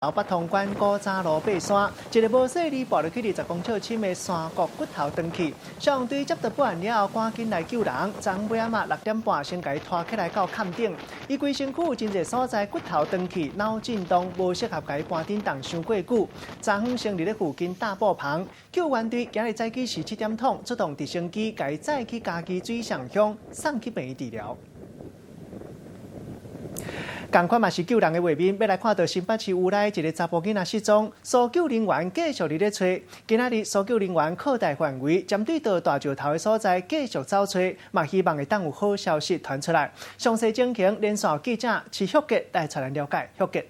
北通关古早路爬山，一个无细里步入去20公尺深的山谷骨头断去，消防队接到报案了后，赶紧来救人。昨晚6点半先甲伊拖起来到坎顶，伊规身躯有真侪所在骨头断去，脑震荡，无适合甲伊搬顶动伤过久。昨昏先伫咧附近大埔旁，救援队今日早起是7点钟出动直升机，甲伊载去嘉义水上乡送去病院治疗。 同款嘛是救人的画面，要来看到新北市乌来一个查甫囡仔失踪，搜救人员继续伫咧找。今仔日搜救人员扩大范围，针对到大石头的所在继续找找，嘛希望会当有好消息传出来。详细情形，连线记者徐旭杰带出来了解。旭杰。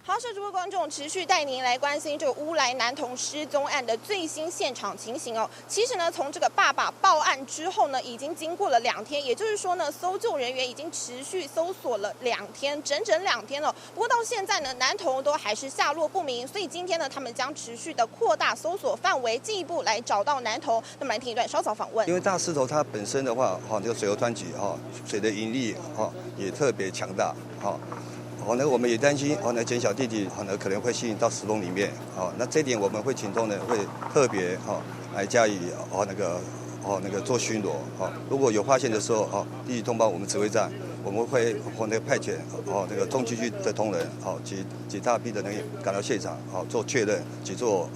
好，社主观众持续带您来关心这个乌来男童失踪案的最新现场情形哦。其实呢，从这个爸爸报案之后呢，已经经过了2天，也就是说呢，搜救人员已经持续搜索了2天，整整2天了。不过到现在呢，男童都还是下落不明，所以今天呢，他们将持续的扩大搜索范围，进一步来找到男童。那么来听一段稍早访问。因为大石头它本身的话，这个水流湍急水的引力也特别强大我们也担心减小地底可能会吸引到石缝里面那这一点我们会请动呢会特别来加以那个做巡逻如果有发现的时候立即通报我们指挥站，我们会派遣那个中机局的同仁及大批的人员赶到现场做确认及做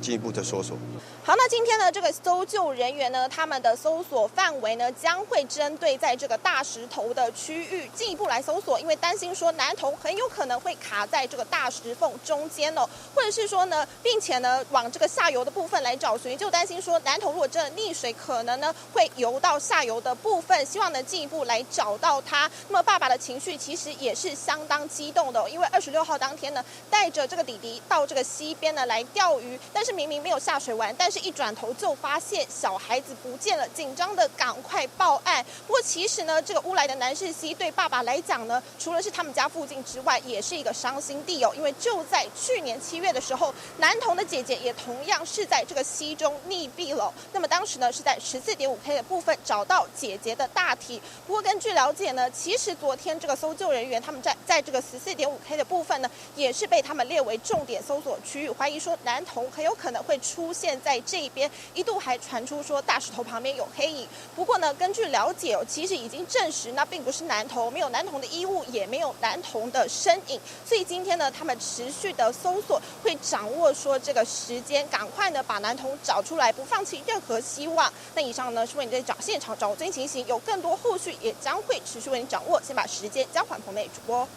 进一步的搜索。 好，那今天呢，这个搜救人员呢，他们的搜索范围呢，将会针对在这个大石头的区域进一步来搜索，因为担心说男童很有可能会卡在这个大石缝中间哦，或者是说呢，并且呢，往这个下游的部分来找寻，就担心说男童如果真的溺水，可能呢会游到下游的部分，希望呢进一步来找到他。那么爸爸的情绪其实也是相当激动的因为26号当天呢，带着这个弟弟到这个溪边呢来钓鱼，但是明明没有下水玩，但是一转头就发现小孩子不见了，紧张的赶快报案。不过其实呢，这个乌来的南势溪对爸爸来讲呢，除了是他们家附近之外，也是一个伤心地因为就在去年7月的时候，男童的姐姐也同样是在这个溪中溺毙了。那么当时呢是在14.5K 的部分找到姐姐的大体。不过根据了解呢，其实昨天这个搜救人员他们在这个14.5K 的部分呢，也是被他们列为重点搜索区域，怀疑说男童很有可能会出现在这边，一度还传出说大石头旁边有黑影。不过呢，根据了解其实已经证实那并不是男童，没有男童的衣物，也没有男童的身影。所以今天呢，他们持续的搜索，会掌握说这个时间，赶快呢把男童找出来，不放弃任何希望。那以上呢是为你在现场掌握最新情形，有更多后续也将会持续为你掌握。先把时间交还棚内主播。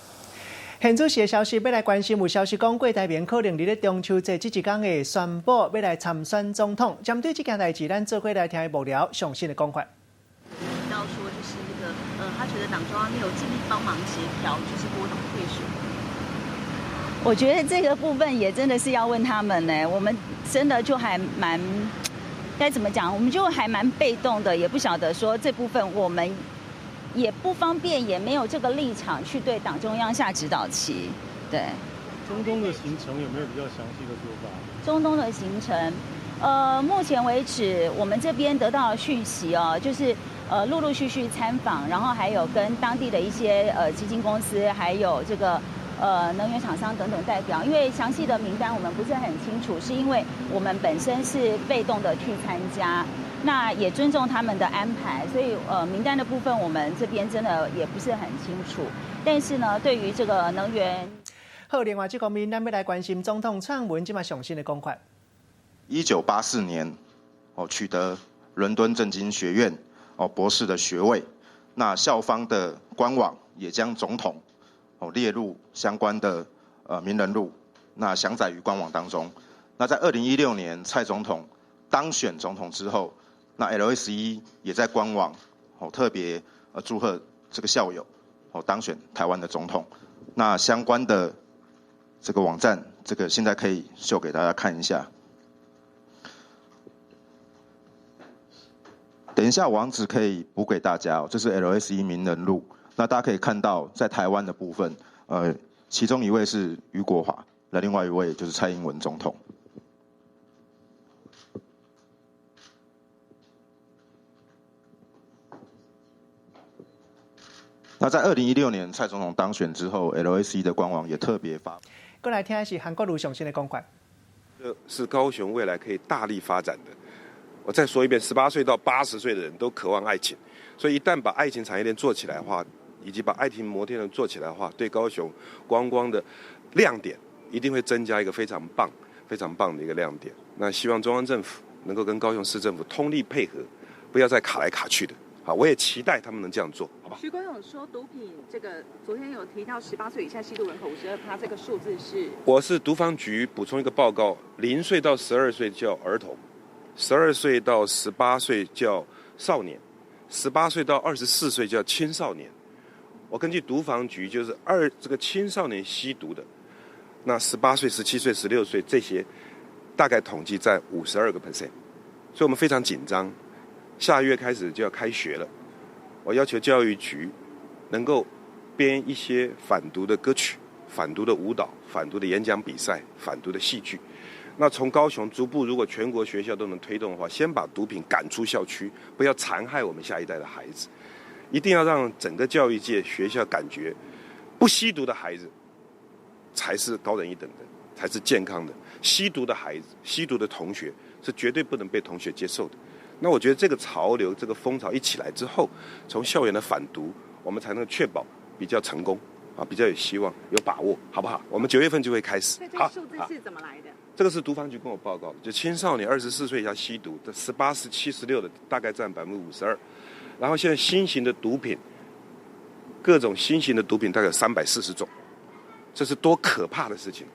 现主席的消息要来关心，有消息讲郭台铭可能伫咧中秋节这一天会宣布要来参选总统。针对这件代志，咱做伙来听幕僚详细的讲法。提到说，就是那个他觉得党中央没有尽力帮忙协调，就是郭董退选。我觉得这个部分也真的是要问他们呢。我们真的就还蛮该怎么讲，我们就还蛮被动的，也不晓得说这部分我们。 也不方便，也没有这个立场去对党中央下指导棋。对，中东的行程有没有比较详细的说法？中东的行程，目前为止我们这边得到的讯息就是陆陆续续参访，然后还有跟当地的一些基金公司，还有这个能源厂商等等代表，因为详细的名单我们不是很清楚，是因为我们本身是被动的去参加。 那也尊重他们的安排，所以名单的部分我们这边真的也不是很清楚。但是呢，对于这个能源，好，另外这方面，咱要来关心总统蔡英文这么详细的讲法。1984年，取得伦敦政经学院博士的学位。那校方的官网也将总统列入相关的名人录，那详载于官网当中。那在2016年蔡总统当选总统之后。 那 LSE 也在官网特别祝贺这个校友当选台湾的总统。那相关的这个网站，这个现在可以秀给大家看一下。等一下网址可以补给大家这是 LSE 名人录。那大家可以看到，在台湾的部分，其中一位是俞国华，那另外一位就是蔡英文总统。那在2016年蔡总统当选之后 ，LSE 的官网也特别发。过来听的是韩国瑜上新的讲法。这是高雄未来可以大力发展的。我再说一遍，18岁到80岁的人都渴望爱情，所以一旦把爱情产业链做起来的话，以及把爱情摩天轮做起来的话，对高雄观光的亮点一定会增加一个非常棒的一个亮点。那希望中央政府能够跟高雄市政府通力配合，不要再卡来卡去的。好，我也期待他们能这样做，好吧？徐国勇说，毒品这个昨天有提到18岁以下吸毒人口52%，这个数字是？我是毒防局补充一个报告，0岁到12岁叫儿童，12岁到18岁叫少年，18岁到24岁叫青少年。我根据毒防局就是这个青少年吸毒的，那18岁、17岁、16岁这些，大概统计在52%，所以我们非常紧张。下月开始就要开学了，我要求教育局能够编一些反毒的歌曲、反毒的舞蹈、反毒的演讲比赛、反毒的戏剧。那从高雄逐步，如果全国学校都能推动的话，先把毒品赶出校区，不要残害我们下一代的孩子。一定要让整个教育界、学校感觉，不吸毒的孩子才是高人一等的，才是健康的。吸毒的孩子、吸毒的同学是绝对不能被同学接受的。那我觉得这个潮流、这个风潮一起来之后，从校园的反毒，我们才能确保比较成功啊，比较有希望、有把握，好不好？我们9月份就会开始。所以这个数字是怎么来的？这个是毒防局跟我报告的，就青少年24岁以下吸毒的18、17、16的大概占52%，然后现在新型的毒品，各种新型的毒品大概有340种，这是多可怕的事情！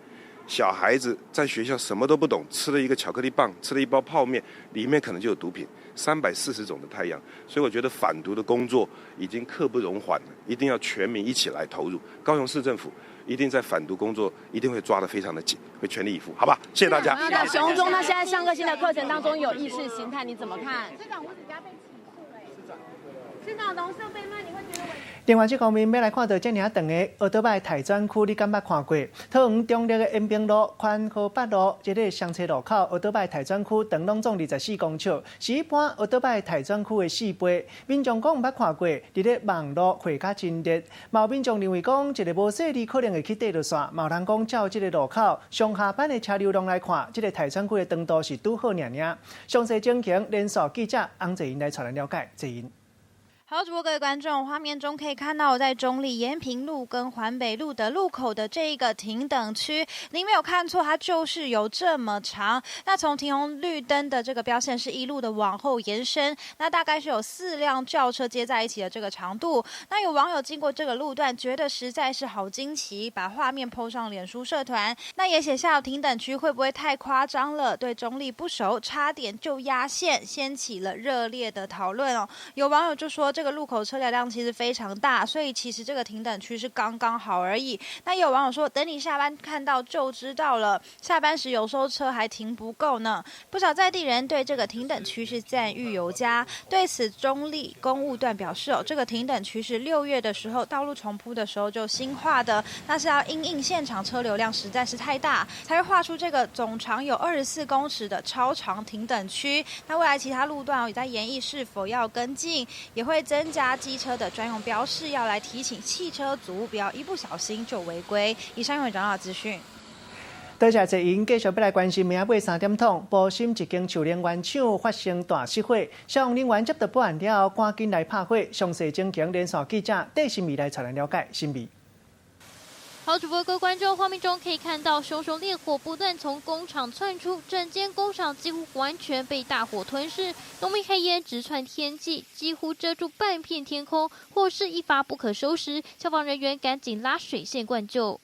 小孩子在学校什么都不懂，吃了一个巧克力棒，吃了一包泡面，里面可能就有毒品，340种的太阳。所以我觉得反毒的工作已经刻不容缓了，一定要全民一起来投入。高雄市政府一定在反毒工作一定会抓得非常的紧，会全力以赴，好吧？谢谢大家。那熊中他现在上课新的课程当中有意识形态，你怎么看？市长吴子嘉被起诉了，市长农舍被卖，你会觉得？另外，这方面要来看到这尔长的奥多拜台专区，你敢捌看过？桃园中立的延平路、宽和北路，这个双车路口，奥多拜台专区长拢总24公尺，是一般奥多拜台专区的4倍。民众讲毋捌看过，伫咧网络会较真热。有民众认为讲，一个无细哩可能会去跌落线。有人讲，照这个路口上下班的车流量来看，这个台专区的长度是拄好尔尔。详细情形，连续记者洪泽英来带咱了解。泽英。好，主播各位观众，画面中可以看到，在中立延平路跟环北路的路口的这一个停等区，您没有看错，它就是有这么长。那从停红绿灯的这个标线是一路的往后延伸，那大概是有4辆轿车接在一起的这个长度。那有网友经过这个路段，觉得实在是好惊奇，把画面 po 上脸书社团，那也写下停等区会不会太夸张了？对中立不熟，差点就压线，掀起了热烈的讨论哦。有网友就说，这个路口车流量其实非常大，所以其实这个停等区是刚刚好而已。那也有网友说，等你下班看到就知道了，下班时有时候车还停不够呢。不少在地人对这个停等区是赞誉有加。对此，中立公务段表示，这个停等区是6月的时候道路重铺的时候就新画的，那是要因应现场车流量实在是太大，才会画出这个总长有24公尺的超长停等区。那未来其他路段也在研议是否要跟进，也会增加机车的专用标示，要来提醒汽车族不要一不小心就违规。以上有掌握资讯。多谢泽英，继续要来关心明仔8点钟，埔心一间树林原厂发生大失火，消防人员接到报案了后，赶紧来拍火。详细情形，连线记者戴新美来带咱了解。新美。好，主播各位观众，画面中可以看到熊熊烈火不断从工厂窜出，整间工厂几乎完全被大火吞噬，浓密黑烟直窜天际，几乎遮住半片天空，火势一发不可收拾，消防人员赶紧拉水线灌救。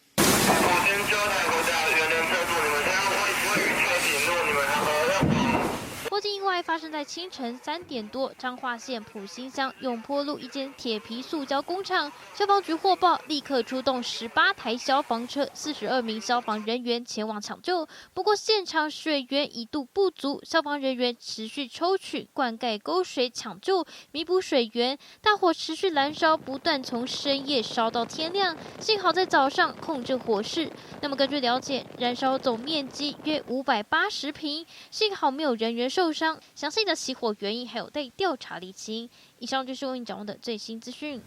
火警意外发生在清晨3点多，彰化县埔心乡永坡路一间铁皮塑胶工厂。消防局获报，立刻出动18台消防车、42名消防人员前往抢救。不过现场水源一度不足，消防人员持续抽取、灌溉沟水抢救，弥补水源。大火持续燃烧，不断从深夜烧到天亮，幸好在早上控制火势。那么根据了解，燃烧总面积约580平，幸好没有人员受伤，详细的起火原因还有待调查厘清。以上就是为你掌握的最新资讯。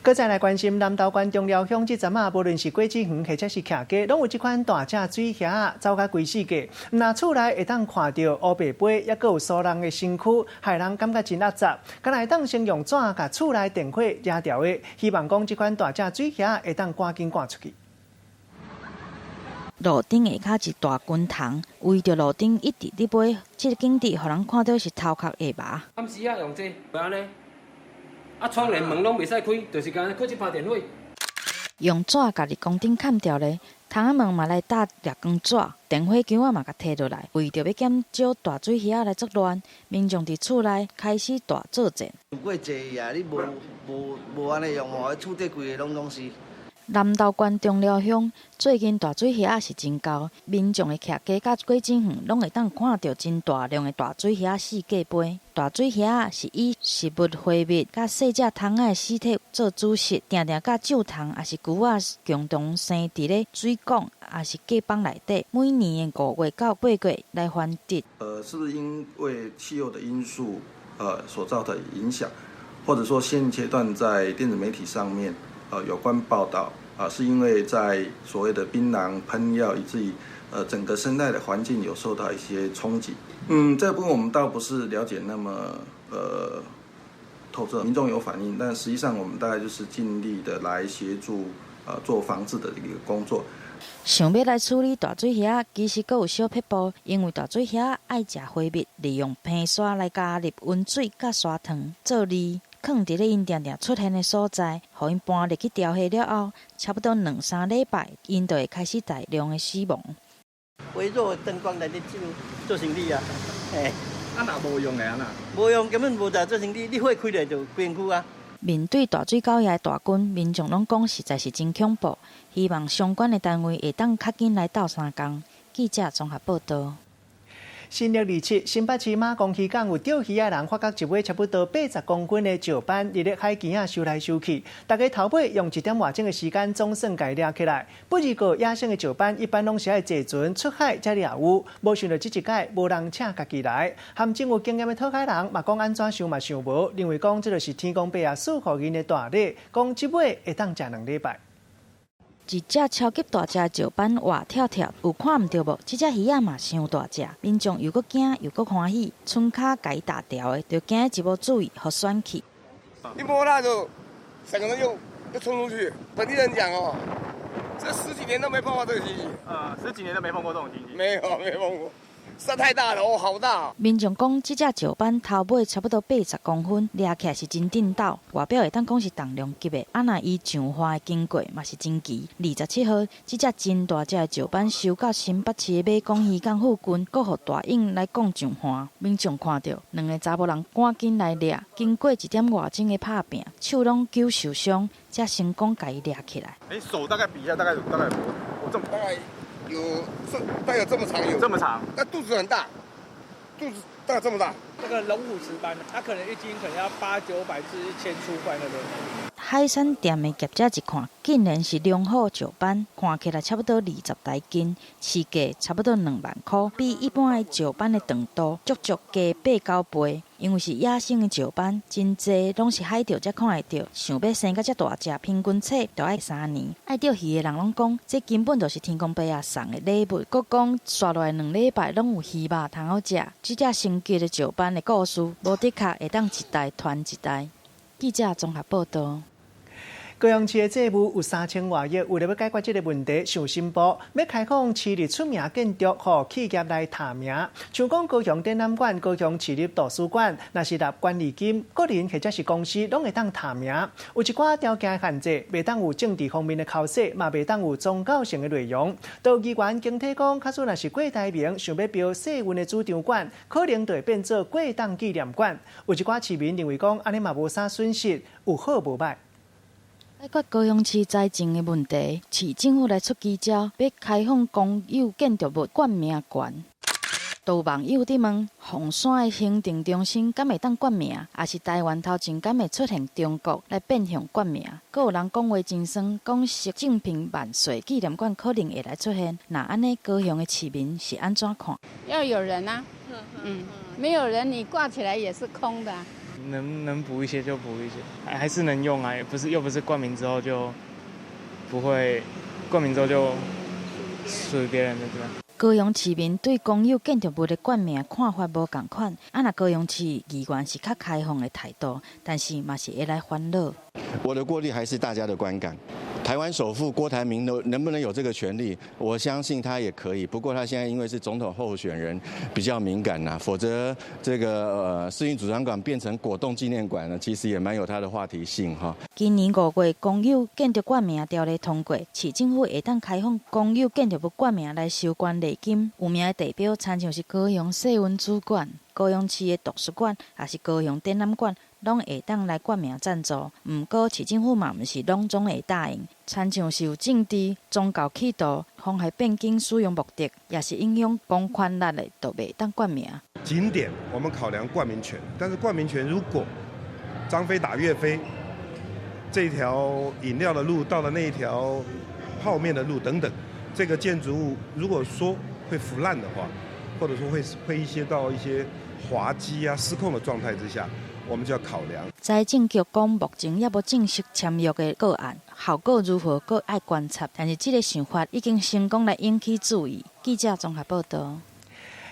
搁再来关心南投县中寮乡这阵啊，无论是果子园或者是徛街，拢有这款大只水虾啊，走甲规世界。那厝内会当看到乌白背，也搁有疏人的身躯，害人感觉真压杂。敢来当先用纸甲厝内电火压掉的，希望讲这款大只水虾会当赶紧赶出去。路顶下骹一大群虫，围着路顶一直伫飞，这个景致，互人看到是头壳下麻。暗时啊用这，安尼。啊，窗帘门拢袂使开，就是干开一拍电火。用纸家己工顶砍掉咧，窗仔门嘛来搭掠光纸，电火球啊嘛甲摕落来，为着要减少大水虾来作乱，民众伫厝内开始大作战。过济啊，你无安尼用吼，厝底规个拢是。南投县中寮乡最近大水虾是真高，民众的徛街甲果子园拢会当看到真大量的大水虾四界飞。大水虾是以食物灰蜜甲细只虫仔的尸体做主食，定定甲酒虫也是牛仔共同生伫咧水管也是隔板内底。每年的5月到8月来繁殖。是不是因为气候的因素所造成影响，或者说现阶段在电子媒体上面有关报道是因为在所谓的槟榔喷药，以至于整个生态的环境有受到一些冲击。这部分我们倒不是了解那么透彻，民众有反映，但实际上我们大概就是尽力的来协助做防治的一个工作。想要来处理大水虾，其实阁有小撇步，因为大水虾爱食花蜜，利用硼砂来加入温水甲砂糖做泥。放伫咧因定定出现的所在，互因搬入去调下了后，差不多2-3礼拜，因就会开始大量的死亡。微弱灯光来咧做生理啊，若无用的啊无用根本无在做生理，你火开咧就变区啊。面对大水狗野大军，民众拢讲实在是真恐怖，希望相关的单位会当较紧来斗相共。记者综合报道。新历27，新北市马公渔港有钓鱼的人发觉一尾差不多80公斤的石斑伫咧海边收来收去，大家头尾用1点外钟的时间总算给掠起来。不如果野生的石斑一般拢是爱坐船出海才掠有，无想到这一届无人请家己来。含真有经验的讨海人嘛讲安怎想嘛想无，认为讲这就是天公伯啊赐予因的大礼，讲这尾会当食2礼拜。一只超级大只石斑活跳跳，有看唔到无？这只鱼仔嘛伤大只，民众又阁惊又阁欢喜，村骹家打掉的，就惊一无注意，互栓去。一摸它就整个人又冲出去。本地人讲哦，这10几年都没碰过这个情形。10几年都没碰过这种情形。没碰过。实在太大了哦，好大哦！民众讲，这只石斑头尾差不多80公分，掠起来是真劲道，外表会当讲是重量级的。若伊上花的经过嘛是真奇。27号，这只真大只的石斑收到新北市的马公渔港附近，阁互大影来讲上花。民众看到2个查某人赶紧来掠，经过1点外钟的拍拼，手拢揪受伤，才成功把伊掠起来。手大概比一下，大概我这么大概。大概有这么长，这么长，那肚子很大，肚子大概这么大。那个龙虎石斑，它可能一斤可能要800-900至1000出块那种。海产店的业者一看，竟然是良好石斑，看起来差不多20来斤，市价差不多2万块，比一般的石斑的长度足加8-9倍。因为是野生的石斑，真济拢是海钓才看会到，想要生到这大只，平均测都要3年。爱钓鱼的人拢讲，这根本就是天公伯爷送的礼物。佮讲刷落来2礼拜拢有鱼肉通好食。这只升级的石斑的故事，无的确会当一代传一代。记者综合报道。高雄市的债务有3000多亿，为了要解决这个问题，上新报要开放市立出名建筑，予企业来提名。像讲高雄展览馆、高雄市立图书馆，若是纳管理金，个人或者是公司拢会当提名。有一寡条件限制，袂当有政治方面的考试，嘛袂当有宗教性的内容。到议员经体讲，假使若是郭台铭想要标世运的主场馆，可能就会变做过当纪念馆。有一寡市民认为讲，安尼嘛无啥损失，有好无歹。解决高雄市财政的问题，市政府来出奇招，要开放公有建筑物冠名权。都有网友伫问，凤山的行政中心敢会当冠名，也是台湾头前敢会出现中国来变相冠名？阁有人讲话真酸，讲习近平万岁纪念馆可能会来出现。那安尼高雄的市民是安怎看？要有人啊，没有人你挂起来也是空的。能补一些就补一些，还是能用啊，又不是冠名之后就不会，冠名之后就属于别人的对吧？高雄市民对公有建筑物的冠名看法无同款，若高雄市议员是较开放的态度，但是嘛是会来烦恼。我的过滤还是大家的观感。台湾首富郭台铭能不能有这个权利？我相信他也可以。不过他现在因为是总统候选人，比较敏感呐。否则这个世运主张馆变成果冻纪念馆呢，其实也蛮有它的话题性哈。今年5月，公有建筑冠名条例通过，市政府会当开放公有建筑物冠名来收捐礼金。有名的代表，参像是高雄世运主管、高雄市的图书馆，也是高雄展览馆。拢会当来冠名赞助，毋过市政府嘛毋是拢总会答应。参像是有政治、宗教企图、妨害变更使用目的，也是影响公权力的，都袂当冠名。景点我们考量冠名权，但是冠名权如果张飞打岳飞，这条饮料的路到了那一条泡面的路等等，这个建筑物如果说会腐烂的话，或者说会一些滑稽啊、失控的状态之下。我们就要考量。财政局讲，目前也无正式签约的个案，效果如何，阁爱观察。但是这个想法已经成功来引起注意。记者综合报道。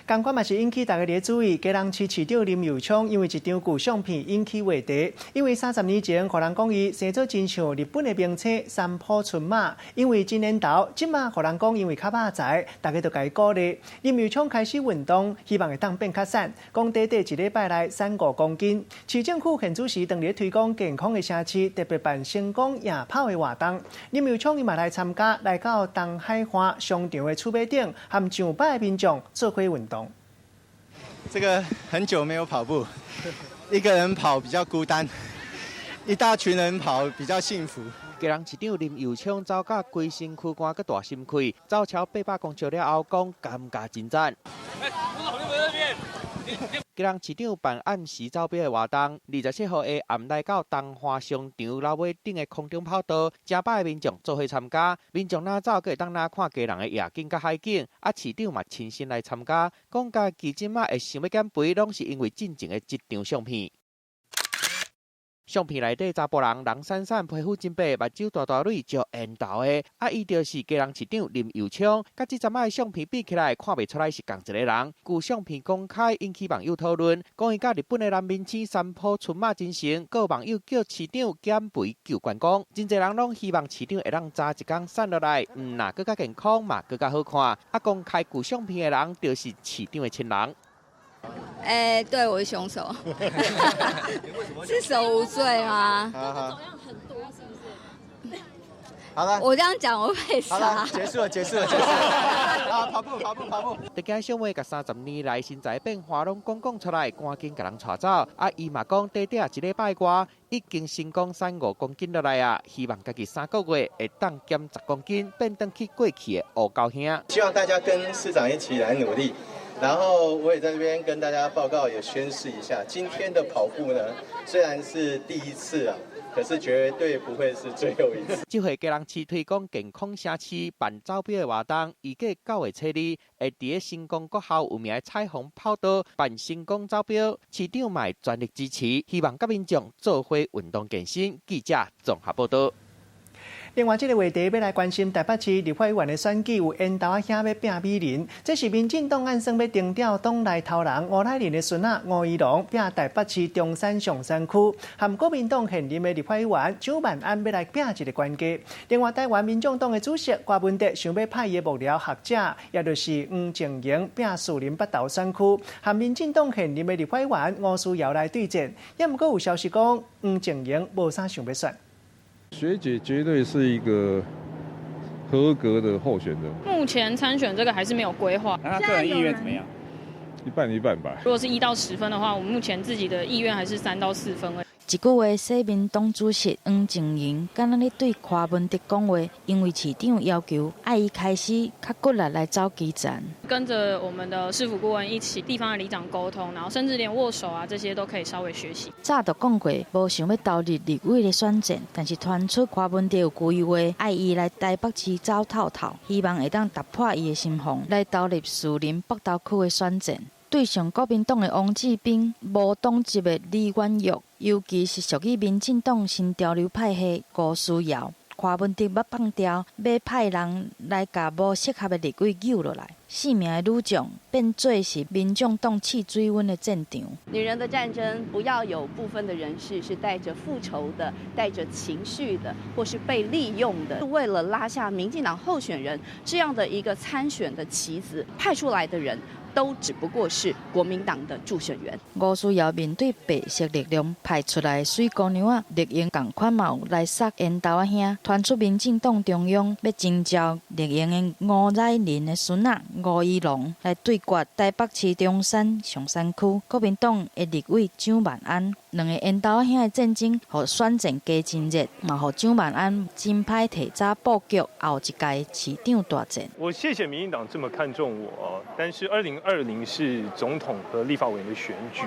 同款嘛是引起大家的注意，基隆市市长林右昌因为一张旧相片引起话题。因为30年前，互人讲伊生做真像日本的名车三浦春马。因为今年头，即马互人讲因为较歹财，大家都甲伊鼓励。林右昌开始运动，希望会当变较瘦，讲短短1礼拜内瘦5公斤。市政府现主时当日推广健康的城市，特别办成功夜跑的活动。林右昌伊嘛来参加，来到东海花商场的厝尾顶，和上百的民众做伙运动。这个很久没有跑步，一个人跑比较孤单，一大群人跑比较幸福。基隆市长林右昌走到规身躯汗佮大心开，走超800公尺了后，讲感觉真赞。基隆市长办暗时走标的活动，27号的暗来到东华商场楼尾顶的空中跑道，成百的民众做伙参加。民众哪走，可会当哪看基隆的夜景佮海景。市长嘛亲身来参加，讲家己即马会想要减肥，拢是因为进前的一张相片。相片内底查甫人散散，皮肤真白，目睭大大蕊，就缘投的。伊就是基隆市长林右昌。甲这阵的相片比起来，看袂出来是同一个人。旧相片公开引起网友讨论，讲伊甲日本的男明星三浦春马真成，各网友叫市长减肥救观光。真侪人拢希望市长会当早一天瘦落来，若更加健康嘛，更加好看。公开旧相片的人就是市长的亲人。对，我是凶手。是手无罪吗？好了，我这样讲我被杀。好了，结束了。啊，跑步。大家想要甲30年来身材变化拢讲出来，赶紧甲人带走。伊嘛讲短1礼拜外，已经成功瘦5公斤落来啊！希望家己3个月会当减10公斤，变回去过去的黑高兄。希望大家跟市长一起来努力。然后我也在这边跟大家报告，也宣示一下，今天的跑步呢，虽然是第一次啊，可是绝对不会是最后一次。这回基隆市推广健康城市办走标的活动，预计9月7日会伫成功国校有名的彩虹跑道办成功走标，市长嘛全力支持，希望甲民众做伙运动健身。记者综合报道。另外，这个话题要来关心台北市立法委员的选举，有缘投仔兄要拼美人，这是民进党暗算要定调党内头人吴乃麟的孙仔吴怡农拼台北市中山上山区，和国民党现任的立法委员蒋万安要来拼一个关系。另外，台湾民众党的主席郭文哲想要派伊的幕僚学者，也就是黄静莹拼士林北投选区，和民进党现任的立法委员吴思瑶来对战。也毋过有消息讲，黄静莹无啥想要选。学姐绝对是一个合格的候选人。目前参选这个还是没有规划。那他个人意愿怎么样？一半一半吧。如果是1到10分的话，我们目前自己的意愿还是3到4分而已。一句话，市民党主席黄静莹敢若咧对柯文哲讲话，因为市长要求爱伊开始较骨力来走基层，跟着我们的市府顾问一起，地方的里长沟通，然后甚至连握手啊这些都可以稍微学习。早就讲过，无想要投入立委的选战，但是传出柯文哲有规划爱伊来台北市走透透，希望会当突破伊的心防，来投入士林北投区的选战。对上国民党的王志斌、无党籍的李婉玉、尤其是属于民进党新潮流派系吴思瑶。柯文哲要放掉，要派人来把无适合的立委救落来。4名的女将变做是民众党试水温的战场。女人的战争，不要有部分的人士是带着复仇的、带着情绪的，或是被利用的，为了拉下民进党候选人这样的一个参选的棋子，派出来的人。都只不过是国民党的助选员。吴思瑶面对白色力量派出来的水姑娘啊，绿营同款嘛有来杀因豆仔兄，传出民进党中央要征召绿营的吴乃麟的孙仔吴怡农来对决台北市中山上山区国民党的立委蒋万安。两个因豆仔兄的战争，互选战加真热，嘛互蒋万安真歹提早布局后一届市长大战。我谢谢民进党这么看重我，但是2020是总统和立法委员的选举，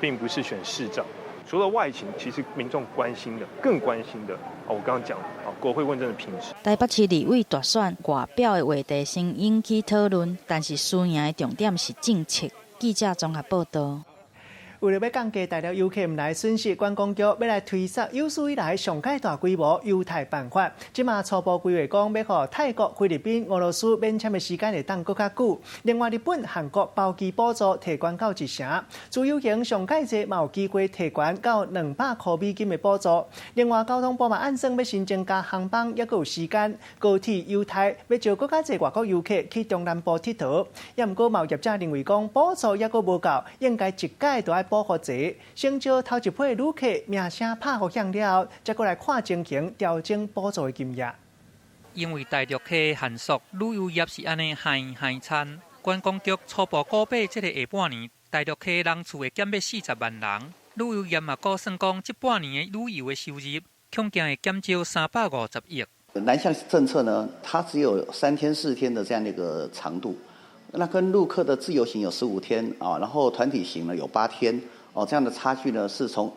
并不是选市长。除了外形，其实民众关心的、更关心的，我刚刚讲国会问政的品质。台北市立委大选外表的话题先引起讨论，但是输赢的重点是政策。记者综合报道。为了要降低大陆游客唔来损失，观光局要来推出有史以来上界大规模优待办法。即马初步规划讲，要予泰国、菲律宾、俄罗斯免签的时间会当更较久。另外，日本、韩国包机补助提悬到1成，自由行上界者嘛有机会提悬到200块美金的补助。另外，交通部嘛按算要新增加航班，也佫有时间高铁优待，要招更加侪外国游客去中南部佚佗。也毋过，业者认为讲补助也佫无够，应该一届都要。保护者，先招头一批旅客名声拍互响了后，再过来看情形调整补助的金额。因为大陆客限缩，旅游业是安尼限餐。观光局初步估计，这个下半年大陆客人次会减要40万人。旅游业嘛估算讲，这半年的旅游的收入恐惊会减少350亿。南向政策呢，它只有3天4天的这样的一个长度。那跟陆客的自由行有15天啊，然后团体行呢有8天哦，这样的差距呢是从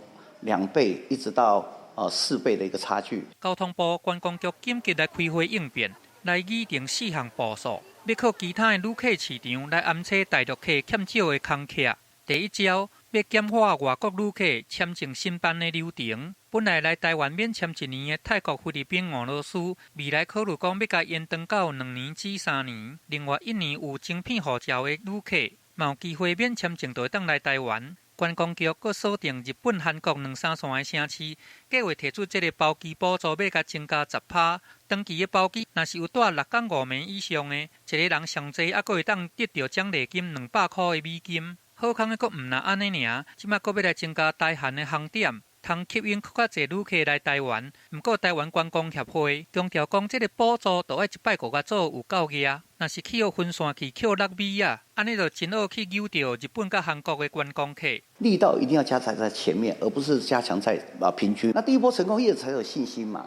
2倍一直到4倍的一个差距。交通部观光局紧急来开会应变，来拟定4项步数，要靠其他的旅客市场来安插大陆客欠少的空客。第一招要简化外国旅客签证申办的流程。本来来台湾免签1年的泰国、菲律宾、俄罗斯，未来考虑讲要甲延长到2年至3年。另外，1年有晶片护照的旅客，嘛有机会免签证就会当来台湾。观光局阁锁定日本、韩国2、3线的城市，计划提出这个包机补助，要甲增加10%。长期的包机，若是有住6天5暝以上的，一个人上济还阁会当得到奖励金200块的美金。好康的阁唔那安尼尔，即马阁要来增加台韩的航点。通吸引更加侪旅客来台湾，不过台湾观光协会强调讲，这个补助都要150个组有够额。若是去互分散去扣6米啊，安尼就真好去诱到日本甲韩国的观光客。力道一定要加强在前面，而不是加强在平均。那第一波成功业才有信心嘛。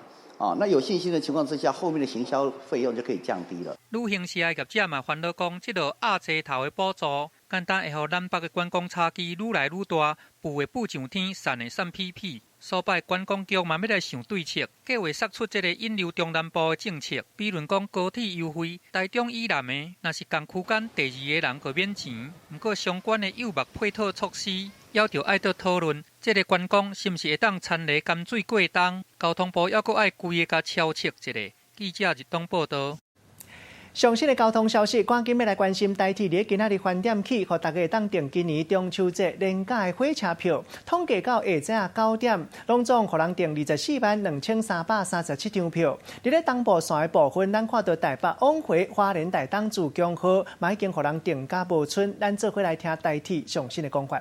那有信心的情况之下，后面的行销费用就可以降低了。旅行社的业者嘛烦恼讲，这个压济头的补助，简单会互南北的观光差距愈来愈大，富的富上天，散的散屁屁。所摆观光局嘛要来想对策，计划释出这个引流中南部的政策，比如讲高铁优惠，台中以南的，若是同区间第2个人就免钱。不过相关的诱惑配套措施，要着爱到讨论，这个观光是不是会当参例甘水过冬？交通部要阁爱规个甲超测一下。记者日东报道。上新的交通消息，赶紧要来关心台铁伫今仔日返点起，互大家会当订今年中秋节连假的火车票。统计到下晡9点，拢总互人订242337张票。伫咧东部线的部分，咱看到台北往回花莲台东自强号，嘛已经互人订甲无剩。咱做回来听台铁上新的讲法。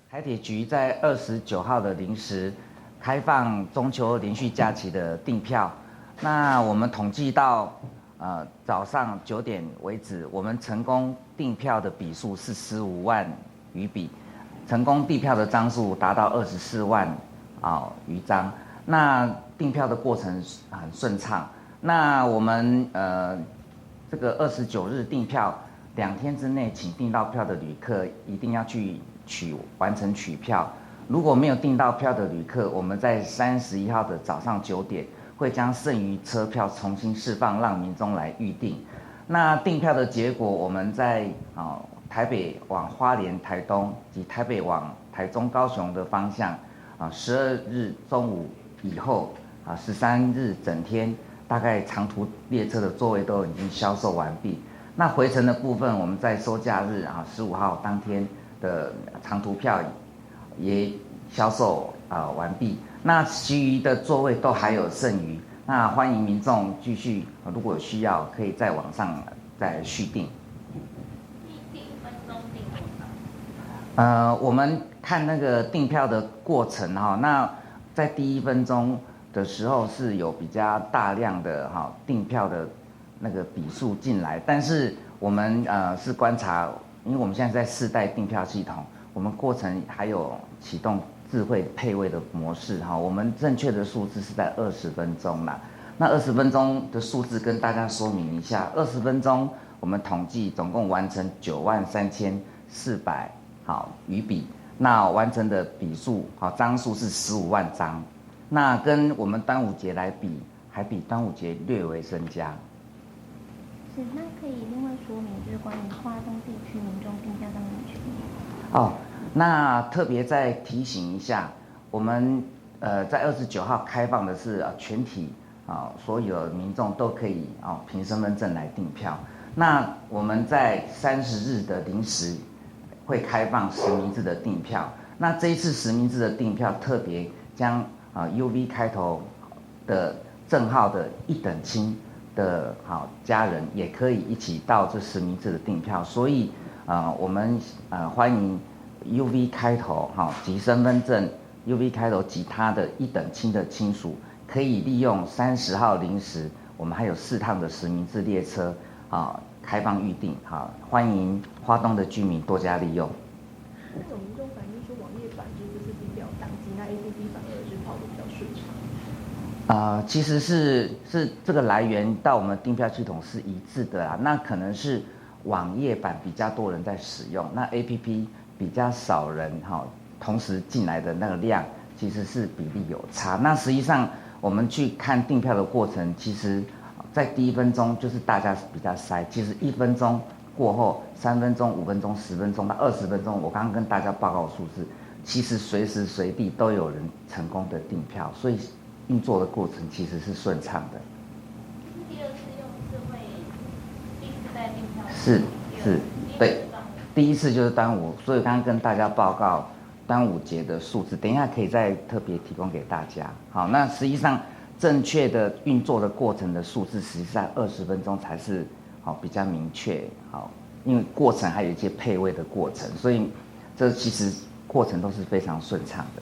台铁局在29号的零时开放中秋连续假期的订票。那我们统计到早上9点为止，我们成功订票的笔数是15万余笔，成功订票的张数达到24万余张。那订票的过程很顺畅。那我们这个29日订票2天之内，请订到票的旅客一定要去完成取票。如果没有订到票的旅客，我们在31号的早上9点。会将剩余车票重新释放，让民众来预订。那订票的结果，我们在台北往花莲、台东及台北往台中、高雄的方向， 12日中午以后13日整天，大概长途列车的座位都已经销售完毕。那回程的部分，我们在收假日15号当天的长途票也销售完毕。那其余的座位都还有剩余，那欢迎民众继续，如果有需要，可以在网上再续订。我们看那个订票的过程那在第1分钟的时候是有比较大量的订票的那个笔数进来，但是我们是观察，因为我们现在在4代订票系统，我们过程还有启动智慧配位的模式我们正确的数字是在20分钟啦。那20分钟的数字跟大家说明一下，20分钟我们统计总共完成93400余笔，那完成的笔数张数是15万张，那跟我们端午节来比，还比端午节略微增加。是，那可以另外说明就是关于花东地区民众订票上面的权益。那特别再提醒一下，我们在29号开放的是全体所有的民众都可以凭身份证来订票。那我们在30日的零时会开放实名制的订票。那这一次实名制的订票特别将UV 开头的证号的一等亲的家人也可以一起到这实名制的订票，所以我们欢迎 UV 开头及身份证 UV 开头及他的一等亲的亲属，可以利用30号零时，我们还有4趟的实名制列车开放预订，欢迎花东的居民多加利用。有民众反映说，网页版就是比较当机，那 APP 反而是跑得比较顺畅。其实是这个来源到我们订票系统是一致的啦。那可能是网页版比较多人在使用，那 APP 比较少人同时进来的那个量其实是比例有差。那实际上我们去看订票的过程，其实在第1分钟就是大家比较塞，其实1分钟过后3分钟、5分钟、10分钟到20分钟，我刚刚跟大家报告的数字，其实随时随地都有人成功的订票，所以运作的过程其实是顺畅的。第2次用智慧第4代订票是，对，第1次就是端午，所以刚刚跟大家报告端午节的数字，等一下可以再特别提供给大家。好，那实际上正确的运作的过程的数字，实际上20分钟才是比较明确。因为过程还有一些配位的过程，所以这其实过程都是非常顺畅的。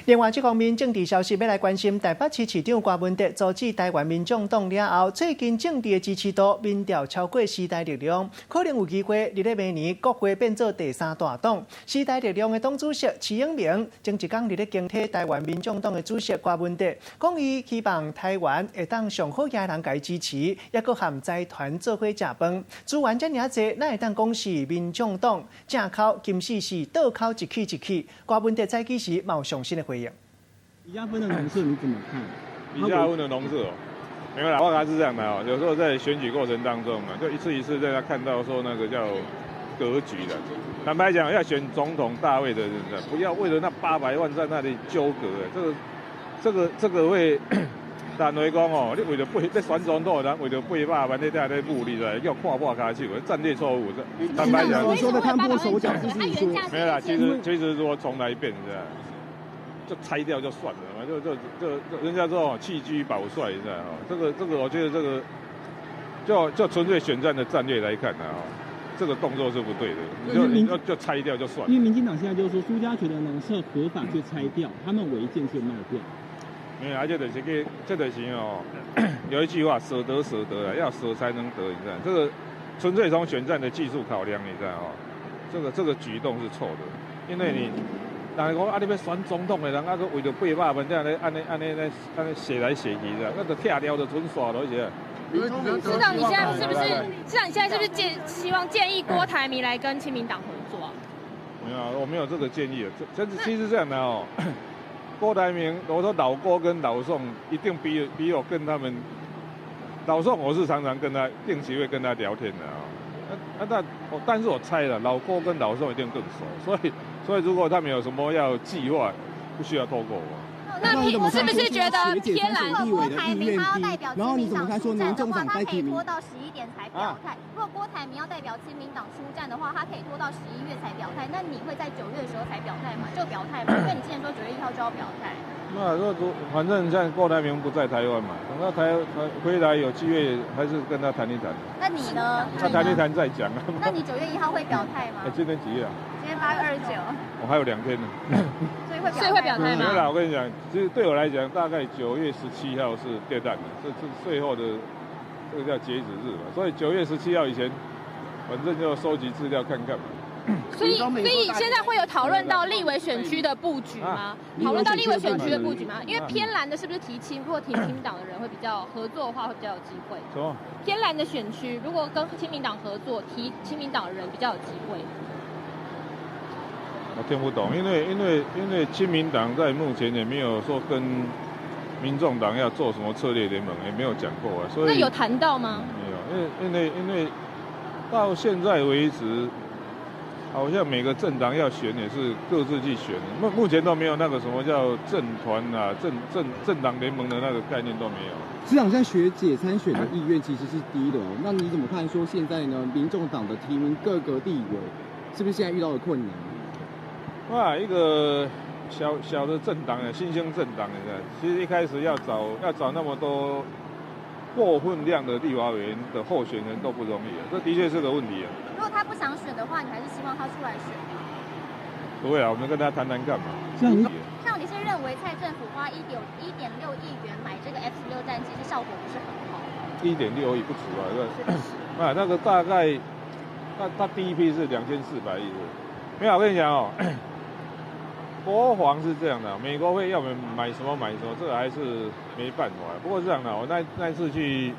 另外，这方面政治消息要来关心台北市市长郭文哲阻止台湾民众党了后，最近政治的支持度民调超过时代力量，可能有机会伫咧明年国会变做第3大党。时代力量的党主席徐永明前一天伫咧警惕台湾民众党的主席郭文哲，讲伊希望台湾会当上好野人家支持，也佮含财团做伙食饭。资源遮尔济，哪会当讲是民众党正口，今世是倒口一起一起？郭文哲在记时嘛有上新的回应。李嘉芬的农舍你怎么看？李嘉芬的农舍没有啦，我还是这样的有时候在选举过程当中就一次一次在他看到说那个叫格局的。坦白讲，要选总统大位的人不要为了那800万在那里纠葛这个会。但来讲你为了要选总统，人为了800万，你在那目的的，要看破卡手，战略错误。坦白讲，你说的看破手脚，就是说没有啦。其实说重来一遍，就拆掉就算了嘛，就人家说弃车保帅，你知道这个我觉得这个就纯粹选战的战略来看这个动作是不对的，就拆掉就算了。因为民进党现在就是说苏家全的农舍合法就拆掉，他们违建就卖掉。没有，这就是有一句话，舍得要舍才能得，你知道？这个纯粹从选战的技术考量，你知道这个举动是错的，因为你。人讲你要选总统的人，个为了800万，这样安尼写来写去的，那个拆掉就纯耍了些。市长，你现在是不是希望建议郭台铭来跟亲民党合作？没有，我没有这个建议。其实这样的郭台铭，我说老郭跟老宋一定比我跟他们，老宋我是常常跟他定期会跟他聊天的但是我猜了，老郭跟老宋一定更熟，所以所以如果他们有什么要计划，不需要透过我。那是不是觉得偏蓝？如果郭台铭他要代表亲民党出战的话，他可以拖到11点才表态。如果郭台铭要代表亲民党出战的话，他可以拖到11月才表态。那你会在9月的时候才表态吗？就表态吗？因为你之前说9月1号就要表态。那反正现在郭台铭不在台湾嘛，等到回来有机会，还是跟他谈一谈。那你呢？他谈一谈再讲啊。那你9月1号会表态吗？今天几月啊？今天8月29。我还有2天呢。所以会表态吗？没有啦，我跟你讲，其实对我来讲，大概9月17号是电弹的，这是最后的这个叫截止日嘛。所以9月17号以前，反正就收集资料看看嘛。所以现在会有讨论到立委选区的布局吗？讨论到立委选区的布局吗？因为偏蓝的是不是如果挺亲民党的人会比较合作的话，会比较有机会。什么？偏蓝的选区如果跟亲民党合作，提亲民党的人比较有机会。我听不懂，因为亲民党在目前也没有说跟民众党要做什么策略联盟，也没有讲过啊。所以那有谈到吗？没有，因为到现在为止，好像每个政党要选也是各自去选，目前都没有那个什么叫政团啊、政党联盟的那个概念都没有。市长，现在学姐参选的意愿其实是低的哦，那你怎么看说现在呢？民众党的提名各个立委，是不是现在遇到了困难？哇，一个小的政党的新兴政党的，其实一开始要找那么多过分量的立法委员的候选人都不容易啊，这的确是个问题啊。如果他不想选的话，你还是希望他出来选吗？不会啊，我们跟他谈谈干嘛？像你是认为蔡政府花1.6亿元买这个 F-16战机，是效果不是很好？1.6亿不止啊，对。那个大概，他第一批是2400亿的，没有，我跟你讲哦。国防是这样的，美国会要我们买什么，这个还是没办法。不过是这样的，我那次去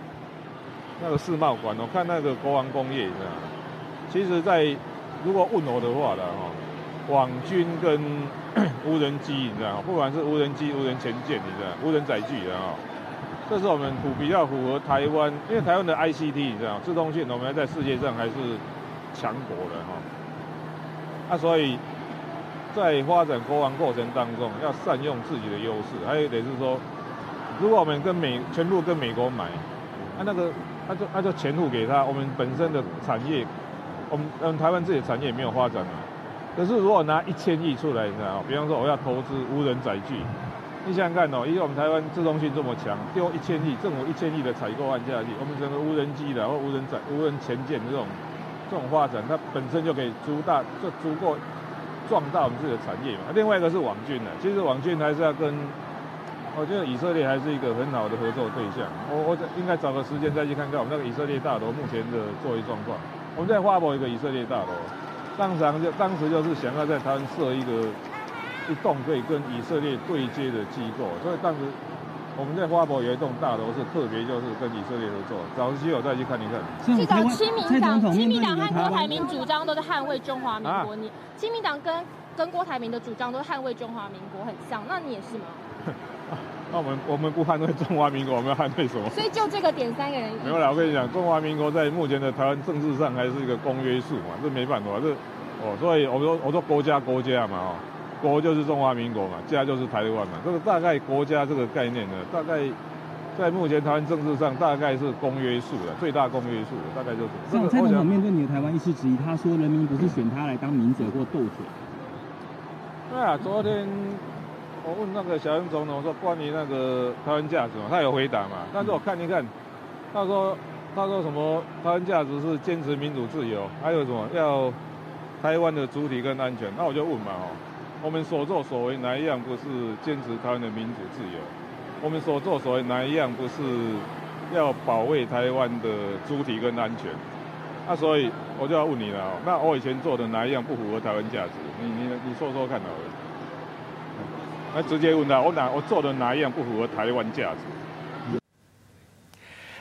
那个世贸馆，我看那个国防工业，你知道吗？其实如果问我的话了哈，网军跟无人机，你知道吗？不管是无人机、无人潜舰，你知道吗？无人载具的哈，这是我们比较符合台湾，因为台湾的 ICT 你知道吗？自动性我们在世界上还是强国的哈。所以。在发展国防过程当中，要善用自己的优势，还有一点是说，如果我们全部跟美国买，那就钱付给他，我们本身的产业，我们台湾自己的产业也没有发展嘛。可是如果拿1000亿出来，你知道吗？比方说我要投资无人载具，你想想看哦，因为我们台湾自动性这么强，丢1000亿，政府1000亿的采购案下去，我们整个无人机的或无人潜舰这种发展，它本身就可以足够。壮大我们自己的产业嘛。另外一个是网军其实网军还是要我觉得以色列还是一个很好的合作对象。我应该找个时间再去看看我们那个以色列大楼目前的作为状况。我们在花博一个以色列大楼，当时就是想要在台湾设一栋可以跟以色列对接的机构，所以当时我们在花博有一栋大楼是特别就是跟以色列合作，找机会再去看一看。市长，亲民党和郭台铭主张都是捍卫中华民国，你亲民党跟郭台铭的主张都是捍卫中华民国，很像，那你也是吗？那我们不捍卫中华民国，我们要捍卫什么？所以就这个点3个人。没有啦，我跟你讲，中华民国在目前的台湾政治上还是一个公约数嘛，这没办法，所以我说国家嘛国就是中华民国嘛，家就是台湾嘛，这个大概国家这个概念呢，大概在目前台湾政治上大概是公约数的最大公约数的，大概就是。像蔡总统面对你的台湾意识质疑，他说人民不是选他来当名嘴或斗嘴。对啊，昨天我问那个小英总统说关于那个台湾价值嘛，他有回答嘛，但是我看一看，他说什么台湾价值是坚持民主自由，还有什么要台湾的主体跟安全，那我就问嘛我们所作所为哪一样不是坚持台湾的民主自由？我们所作所为哪一样不是要保卫台湾的主体跟安全？所以我就要问你了那我以前做的哪一样不符合台湾价值？你说说看好了。那直接问他，我做的哪一样不符合台湾价值？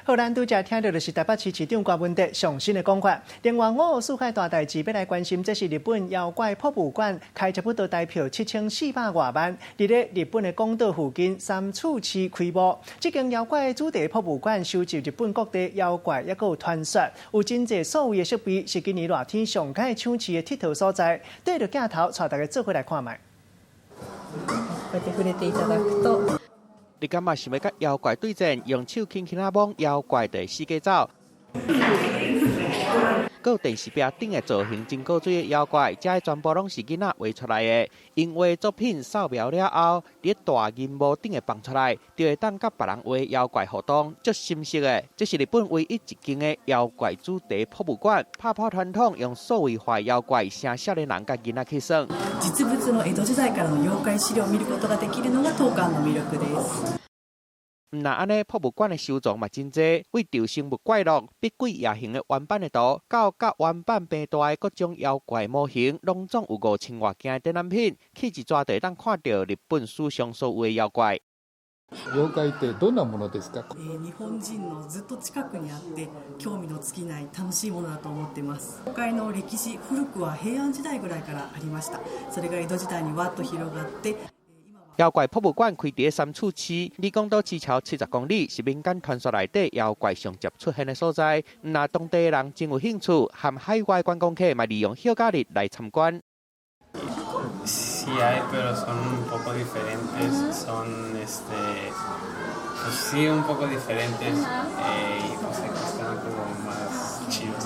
好，咱拄则听到就是台北市市长郭文德上新的讲法。另外，5号世界大代志要来关心，这是日本妖怪博物馆开接不到台票7400多万，伫咧日本的广岛附近三处市开幕。这间妖怪主题博物馆收集日本各地妖怪，也有传说，有真侪所谓的设备是今年热天上界抢市的佚佗所在。对着镜头，带大家做伙来看卖。こうやって触れていただくと。你敢嘛想要甲妖怪对战，用手轻轻啊摸妖怪的四界走。各电视壁顶的造型真古锥的妖怪，这全部拢是囡仔画出来的。因为作品扫描了后，伫大银幕顶的放出来，就会当甲别人画妖怪互动，足深色的。这是日本唯一一间的妖怪主题博物馆，拍破传统，用数位化妖怪，请少年人甲囡仔去耍。実物の江戸時代からの妖怪資料を見ることができるのが当館の魅力です。唔那安尼，博物馆的收藏嘛真济，为朝生物怪录、碧鬼夜行的原版的图，到甲原版变大的各种妖怪模型，拢总有5000外件的展览品，去一抓就当看到日本史上所有的妖怪。妖怪ってどんなものですか？日本人のずっと近くにあって興味の尽きない楽しいものだと思っています。妖怪の歴史、古くは平安時代ぐらいからありました。それが江戸時代にわっと広がって。妖怪博物馆开伫三处市，离广岛市桥70公里，是民间传说内底妖怪上接出现的所在。那当地人真有興趣，和海外觀光客嘛利用休假日來參觀。Sí hay, pero son un poco diferentes, son pues sí un poco diferentes y pues están como más chidos.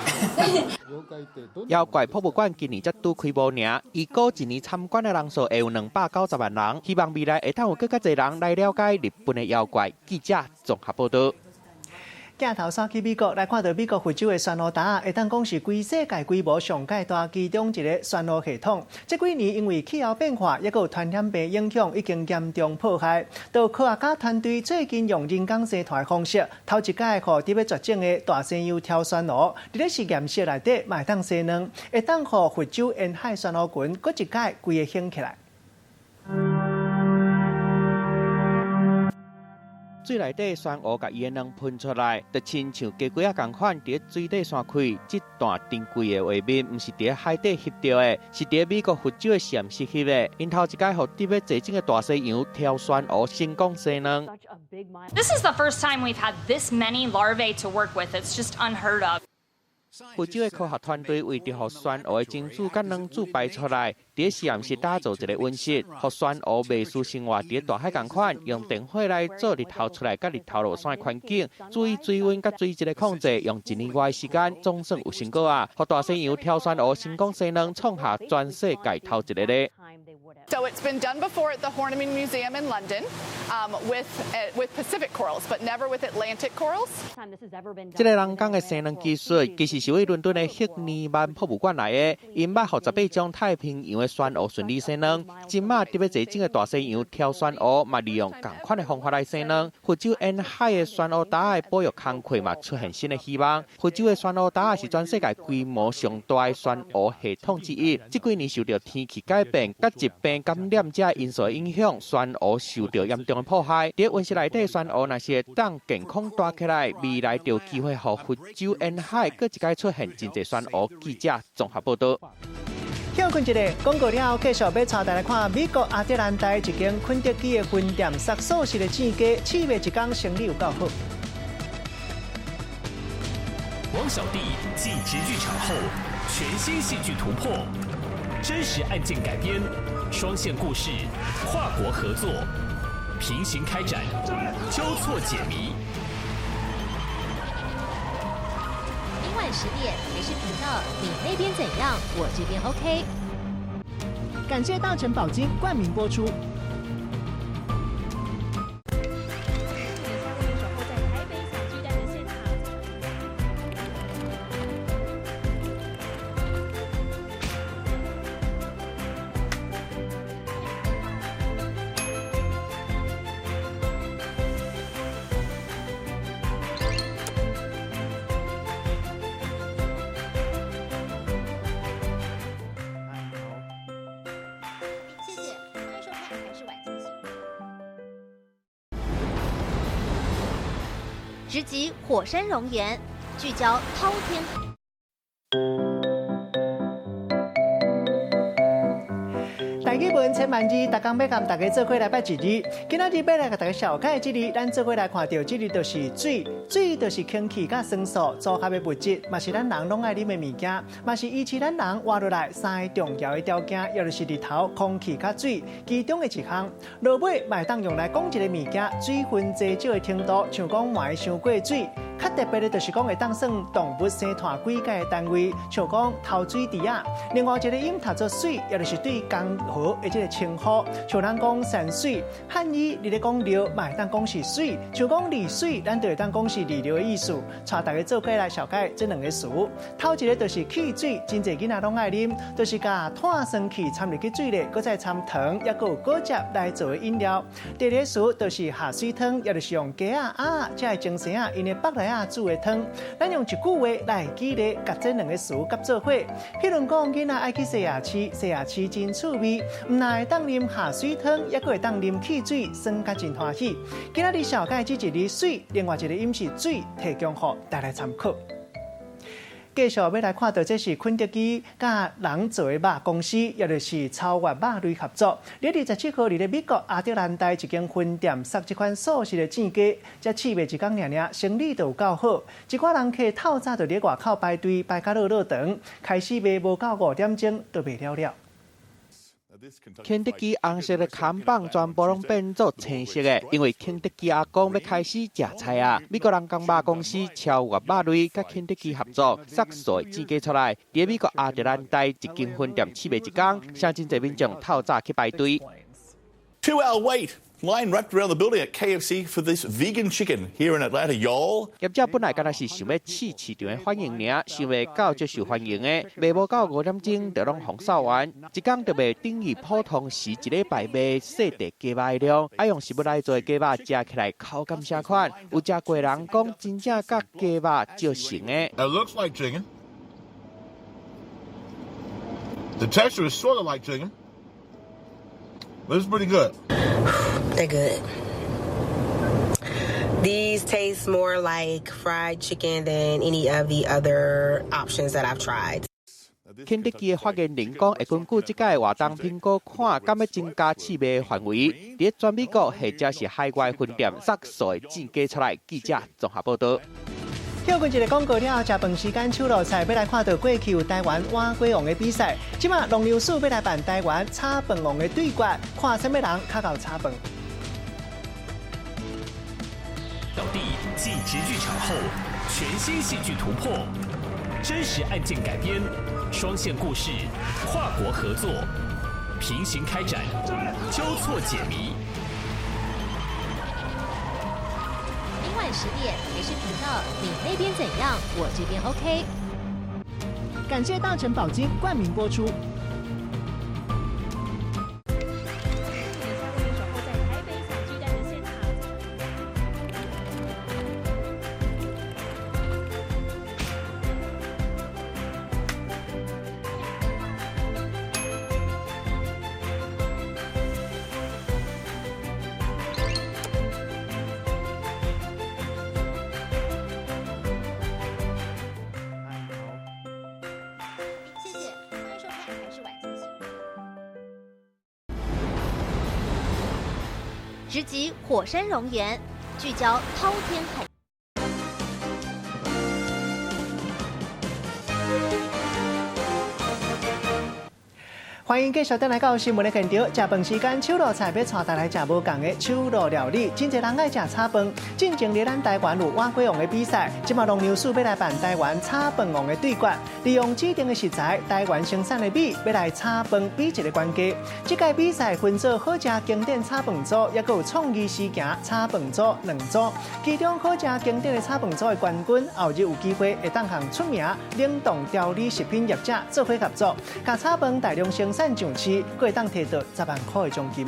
妖怪博物馆今年才拄开幕尔，预估一年参观的人数会有290万人，希望未来会当有更加侪人来了解日本的妖怪。记者综合报道。镜头刷去美国，来看到美国非洲的旋螺达，会当讲是全世界规模上界大其中一个旋螺系统。这几年因为气候变化，也有传染病影响，已经严重破坏。到科学家团队最近用人工生态方式，头一届互伫要绝种的大西洋挑旋螺，伫咧实验室内底卖当生卵，会当互非洲沿海旋螺群搁一届规个兴起来。水内底酸雾甲伊的卵喷出来，就亲像鸡龟仔共款，伫水底散开。这段珍贵的画面，毋是伫海底翕到的，是伫美国非洲的实验室翕的。因头一届互伫要坐种的大西洋挑酸蚵成功生卵。This is the first time we've had this many larvae to work with. It's just unheard of. 非洲的科学团队为着互酸蚵的精子甲卵子排出来，伫实验室打造一个温室，互酸蚵袂输生活伫大海共款，用电火来做日头出来甲日头落山的环境，注意水温甲水质的控制，用1年外的时间，总算有成果啊！互大西洋挑酸蚵成功生卵，创下全世界头一个咧。So it's been done before at the Horniman Museum in London with Pacific corals, but never with Atlantic corals. 这个人工的生卵技术，其实是为伦敦的赫尼曼博物馆来的。因捌互18种太平洋的酸蚵顺利生卵，今麦特别坐种的大西洋挑酸蚵，嘛利用同款的方法来生卵。非洲沿海的酸蚵达的保育工课嘛出现新的希望。非洲的酸蚵达是全世界规模上大的酸蚵系统之一。这几年受到天气改变、甲疾病感染这因素的影响，酸蚵受到严重的破坏。伫温室内底酸蚵若是当健康大起来，未来就有机会互非洲沿海各一届出现真济酸蚵。记者综合报道。休困一下，广告了后继续要带大家看美国亚特兰大一间肯德基的分店，杀素食的煎鸡，4月1天生意有够好。王小弟继直剧场后，全新戏剧突破，真实案件改编，双线故事，跨国合作，平行开展，交错解谜。明晚10点台视频道，你那边怎样？我这边 OK。感谢大成宝金冠名播出。谢谢，欢迎收看。直击火山熔岩，聚焦滔天。大基本千万字，大家要跟大家做伙来拜一日。今仔日要来给大家小解这日，咱做伙来看到这日就是水，水就是空气甲酸素组合的物质，嘛是咱人拢爱啉的物件，嘛是维持咱人活落来三个重要的条件，也就是日头、空气甲水，其中的一项。落尾嘛会当用来讲一个物件水分多少的程度，像讲买伤过水。较特别的，就是讲会当算动物生态规格的单位，像讲头水池啊。另外一个用读作水，也就是对江河的这个称呼，像咱讲山水，汉语你咧讲流，嘛会当讲是水，像讲丽水，咱就会当讲是丽流的意思。带大家做伙来小解这两个词。头一个就是汽水，真侪囡仔拢爱啉，就是甲碳酸气掺入去水里，搁再掺糖，也搁有果汁来做的饮料。第二个词就是下水汤，也就是用鸡啊、这个精神因为北来煮的汤，咱用一句话来举例，甲这两个词夹做伙。譬如讲，囡仔爱去西雅市，西雅市真趣味，唔但会当啉下水汤，也搁会当啉汽水，酸甲真欢喜。今仔日小解这一日水，另外一个饮是水，提供给大家参考。继续要来看到，这是肯德基甲人做的肉公司，也就是超越肉类合作。27号，伫美国亚特兰大一间分店杀这款素食的煎鸡，才试卖一天尔，生意就有够好。一寡人客透早就伫外口排队排到落长，开始卖无到5点钟就卖了了。肯德基红色的看板全部拢变作青色的，因为肯德基阿公要开始食菜啊！美国人工肉公司超越肉类，甲肯德基合作，杀素的煎鸡出来，伫美国亚特兰大一间分店试卖一天，相真侪民众透早去排队。2-hour wait. Line wrapped around the building at KFC for this vegan chicken here in Atlanta, y'all. 业者本来敢若是想要试市场的反应尔，想袂到最受欢迎的，卖无到5点钟就拢封扫完，一天就卖等于普通时一礼拜卖细地鸡肉的量。爱用食物来做的鸡肉，食起来口感啥款？有食过人讲，真正甲鸡肉照成的。It looks like chicken. The texture is sort of like chicken. But it's pretty good. They're good. These taste more like fried chicken than any of the other options that I've tried. 肯德基的发言人讲，会根据即届活动评估，看敢要增加试卖范围，伫全美国或者是海外分店杀素的煎鸡出来。记者综合报道。跳过一个广告了，食饭时间手路菜要来看到过去有台湾碗粿王的比赛，即马龙流署要来办台湾炒饭王的对决，看什么人较够炒饭。小弟继直剧场后，全新戏剧突破，真实案件改编，双线故事，跨国合作，平行开展，交错解谜。明晚10点，美视频道，你那边怎样？我这边 OK。感谢大成宝金冠名播出。直击火山熔岩，聚焦滔天海。欢迎继续登来到新闻的现场，食饭时间手路菜要带大家来食无共的手路料理。真侪人爱食炒饭，进前咧咱台湾有碗粿王的比赛，即马龙牛署要来办台湾炒饭王的对决，利用指定的食材，台湾生产的米，要来炒饭比一个关键。这届比赛分做好食经典炒饭组，也有创意实行炒饭组2组，其中好食经典的炒饭组的冠军，后日有机会会当向出名冷冻调理食品业者做伙合作，甲炒饭大量生产上市，佫会当摕到10万块的奖金。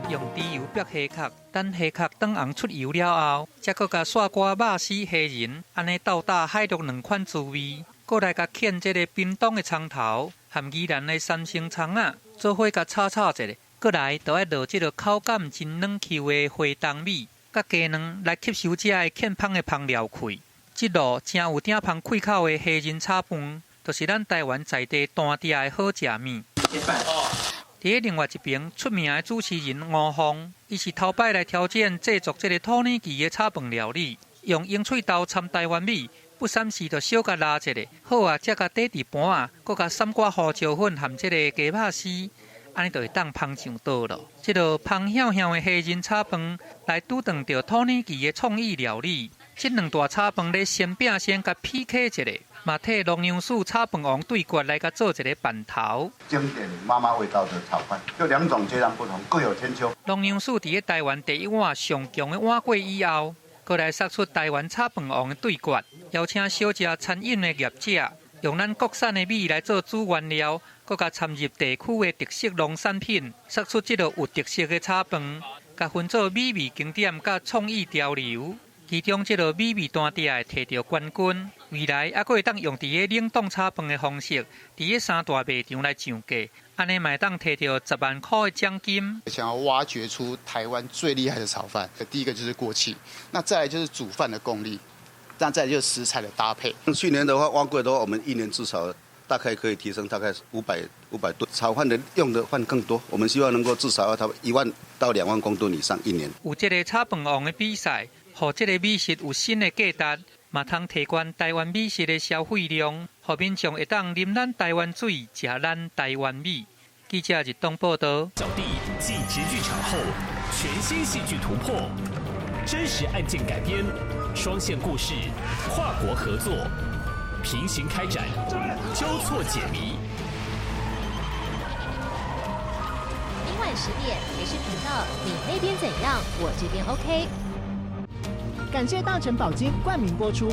用猪油煸虾壳，等虾壳转红出油了后，再佫甲刷锅肉丝、虾仁，安尼斗打海陆2款滋味，佫来甲芡这个冰冻的葱头，含宜兰的三星葱啊，做伙甲炒一下，佫来就要落这个口感真软 Q 的花冬米，甲鸡卵来吸收这个欠芳的芳料气。这路正有鼎芳开口的虾仁炒饭，就是咱台湾在地单地的好食面。伫另外一边，出名的主持人吴峰，伊是头摆来挑战制作这个土耳其的炒饭料理，用鹰喙豆掺台湾米，不闪时就小甲拉一下，好啊，再甲底伫盘啊，搁甲三瓜胡椒粉含这个鸡肉丝，安尼就会当芳上桌咯。这道芳香香的虾仁炒饭，来拄撞到土耳其的创意料理。这两大炒饭咧先饼先甲 PK 一下。嘛替龙阳树炒饭王对决来甲做一个版头。经典妈妈味道的炒饭，就两种截然不同，各有千秋。龙阳树伫台湾第一碗上强的碗粿以后，过来杀出台湾炒饭王的对决，邀请小食餐饮的业者，用咱国产的米来做主原料，搁甲掺入地区的特色农产品，杀出这个有特色的炒饭，甲分做美味经典甲创意潮流。其中，这个美味单店摕到冠军。未来还佫会当用伫个冷冻炒饭的方式，伫个三大卖场来上架，安尼嘛当摕到10万块的奖金。想要挖掘出台湾最厉害的炒饭，第一个就是锅气，那再来就是煮饭的功力，那再来就是食材的搭配。去年的话，挖柜的话，我们一年至少大概可以提升大概500吨，炒饭的用的饭更多。我们希望能够至少要1万到2万公吨以上一年。有这个炒饭王的比赛，让这个美食有新的价值。嘛通提高台湾美食的消费量，让民众会当啉咱台湾水，食咱台湾米。记者日东报道。小弟继直剧场后，全新戏剧突破，真实案件改编，双线故事，跨国合作，平行开展，交错解谜。明晚10点，台视频道，你那边怎样？我这边 OK。感谢大成宝金冠名播出。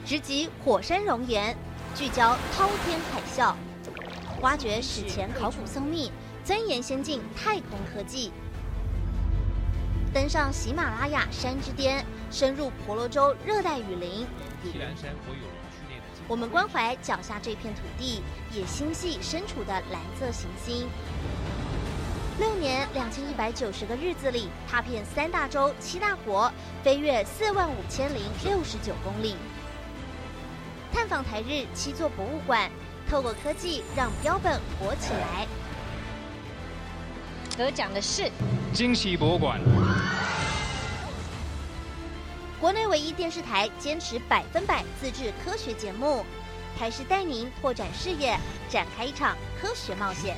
直击火山熔岩，聚焦滔天海啸，挖掘史前考古僧密，钻研先进太空科技，登上喜马拉雅山之巅，深入婆罗洲热带雨林。我们关怀脚下这片土地，也心系身处的蓝色行星。6年2190个日子里，踏遍3大洲7大国，飞越45069公里。探访台日7座博物馆，透过科技让标本活起来。得奖的是惊喜博物馆，国内唯一电视台坚持100%自制科学节目，台视带您拓展视野，展开一场科学冒险。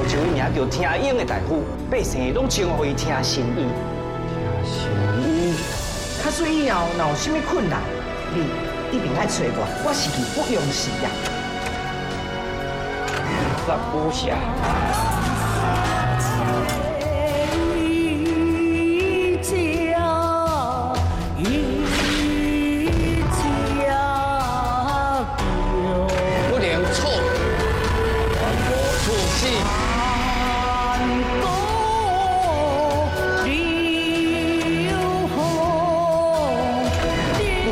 就名叫听音的大夫，百姓拢称呼伊听神医。听神医，卡水以后若有啥物困难，你一定爱找我是义不容辞呀。咱不下。不能错，无出息。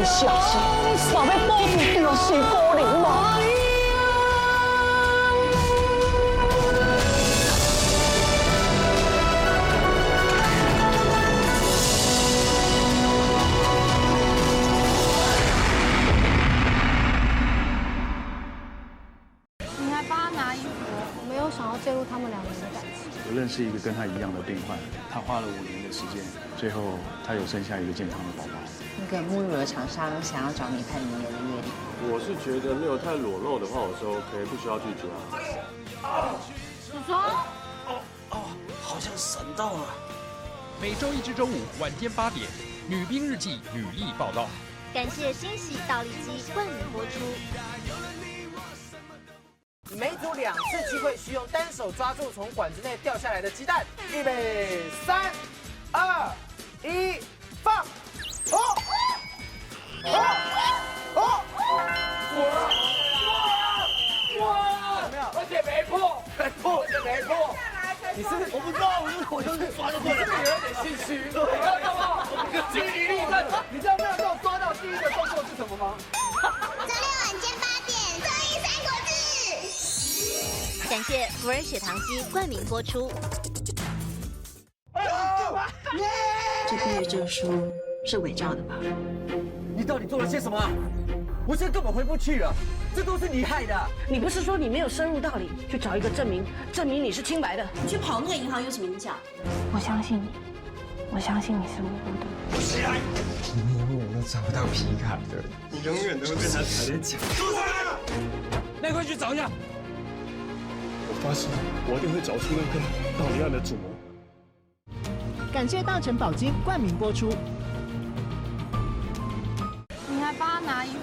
小心，我要保护掉水果林嘛。你还帮他拿衣服，我没有想要介入他们2人的感情。我认识一个跟他一样的病患，他花了5年的时间，最后他有生下一个健康的宝宝。那个沐浴乳的厂商想要找你看你的月历，我是觉得没有太裸露的话，我是 OK，不需要拒绝。叔叔，好像闪到了。每周1至周5晚间8点，女兵日记履历报道。感谢惊喜倒立机冠名播出。每组2次机会，需用单手抓住从管子内掉下来的鸡蛋。预备，3、2、1，放！哦！哇！有没有？而且没破，而且没破。你是不是？我不知道，我就是抓就对了。你是不是有点心虚？你看到吗？精疲力尽。你知道没有被我抓到第一个动作是什么吗？周六晚间8点，综艺三国志。感谢福尔血糖机冠名播出。这毕业证书是伪造的吧？你到底做了些什么？我现在根本回不去了，这都是你害的。你不是说你没有深入道理，去找一个证明你是清白的？你去跑那个银行有什么影响？我相信你，我相信你是无辜的。起来！你永远都找不到皮卡的，你永远都会跟他踩在脚。出来了！那快去找一下。我发誓，我一定会找出那个到离岸的主谋。感谢大成宝金冠名播出。你还帮他拿衣服，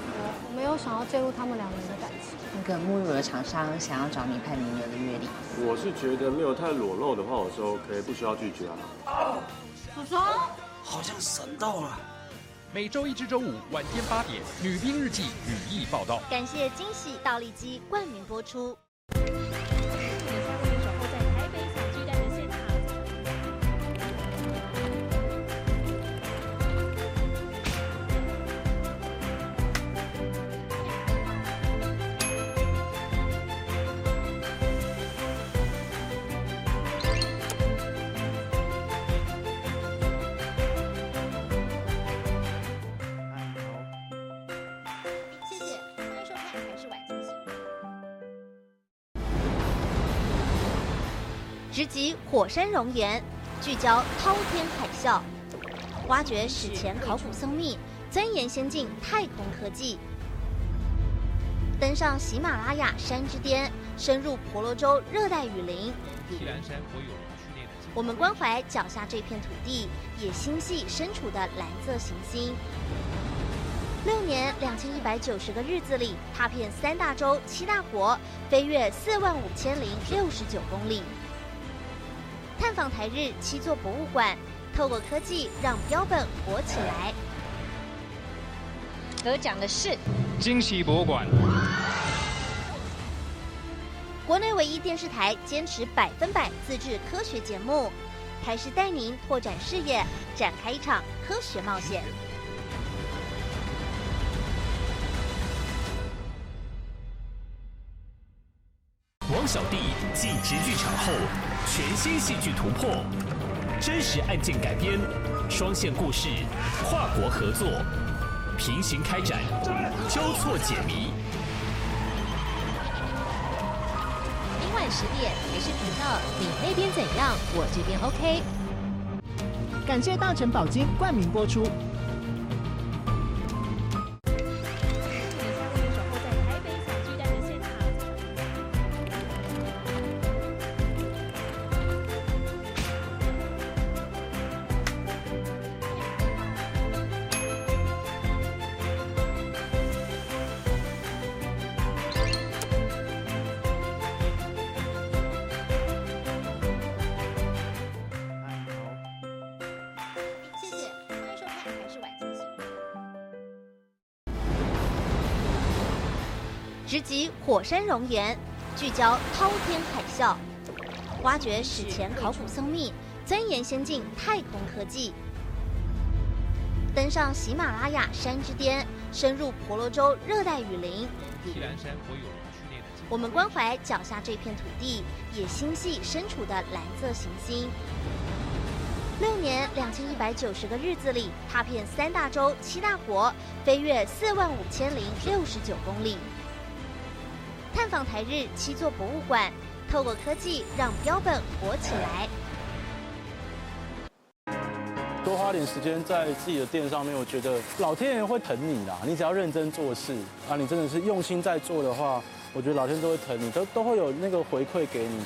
我没有想要介入他们2人的感情。那个沐浴乳的厂商想要找你派名流的月历，我是觉得没有太裸露的话，我是 OK，不需要拒绝啊。叔叔，好像神到了。每周1至周5晚间8点，女兵日记履历报道。感谢惊喜倒立机冠名播出。直击火山熔岩，聚焦滔天海啸，挖掘史前考古僧秘，钻研先进太空科技，登上喜马拉雅山之巅，深入婆罗洲热带雨林。我们关怀脚下这片土地，也心系身处的蓝色行星。6年2190个日子里，踏遍3大洲7大国，飞越45069公里。探访台日7座博物馆，透过科技让标本活起来。得奖的是惊喜博物馆，国内唯一电视台坚持100%自制科学节目，台视带您拓展视野，展开一场科学冒险。王小弟继直剧场后，全新戏剧突破，真实案件改编，双线故事，跨国合作，平行开展，交错解谜。明晚10点台视频道，你那边怎样？我这边 OK。感谢大成宝金冠名播出。直击火山熔岩，聚焦滔天海啸，挖掘史前考古僧秘，钻研先进太空科技，登上喜马拉雅山之巅，深入婆罗洲热带雨林。我们关怀脚下这片土地，也心系身处的蓝色行星。6年2190个日子里，踏遍3大洲7大国，飞越45069公里。探访台日7座博物馆，透过科技让标本活起来。多花点时间在自己的店上面，我觉得老天爷会疼你啦。你只要认真做事啊，你真的是用心在做的话，我觉得老天都会疼你，都会有那个回馈给你。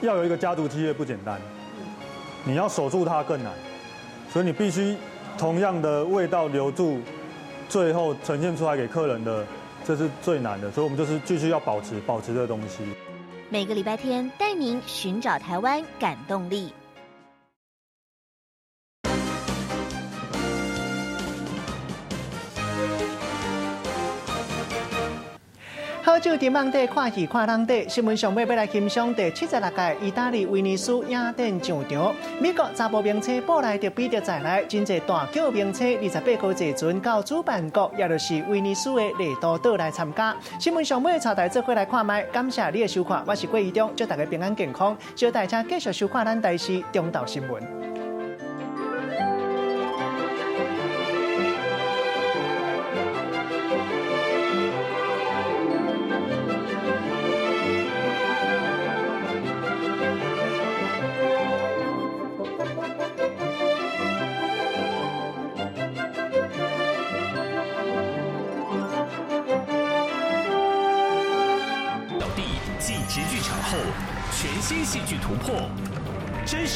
要有一个家族企业不简单，你要守住它更难，所以你必须同样的味道留住，最后呈现出来给客人的，这是最难的。所以我们就是继续要保持这个东西。每个礼拜天带您寻找台湾感动力。好酒伫网底看戏看人底，新闻上尾要来欣赏第76届意大利威尼斯雅典上场。美国查甫名车布莱德彼得在内，真侪大脚名车28号坐船到主办国，也就是威尼斯的雷多岛来参加。新闻上尾带大家做伙来看卖，感谢你的收看，我是郭义忠，祝大家平安健康，小大家继续收看咱台视中道新闻。继直剧场后，全新戏剧突破，真实。